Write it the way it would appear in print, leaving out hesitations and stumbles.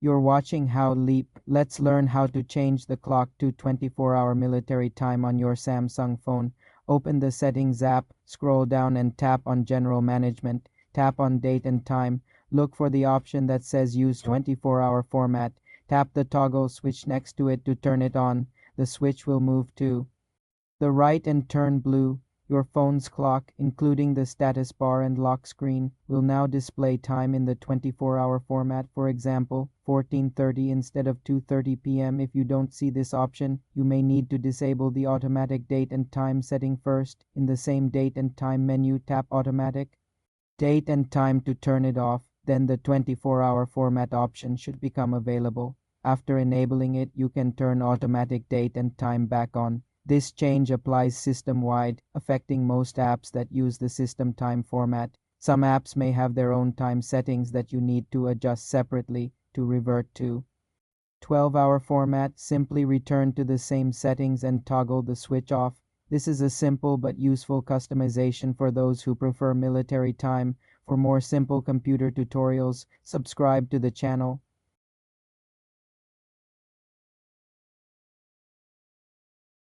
You're watching How Leap. Let's learn how to change the clock to 24-hour military time on your Samsung phone. Open the Settings app, scroll down and tap on General Management. Tap on Date and Time. Look for the option that says Use 24-hour format. Tap the toggle switch next to it to turn it on. The switch will move to the right and turn blue. Your phone's clock, including the status bar and lock screen, will now display time in the 24-hour format. For example, 14:30 instead of 2:30 p.m. If you don't see this option, you may need to disable the automatic date and time setting first. In the same date and time menu, tap automatic date and time to turn it off. Then the 24-hour format option should become available. After enabling it, you can turn automatic date and time back on. This change applies system-wide, affecting most apps that use the system time format. Some apps may have their own time settings that you need to adjust separately. To revert to 12-hour format, simply return to the same settings and toggle the switch off. This is a simple but useful customization for those who prefer military time. For more simple computer tutorials, subscribe to the channel.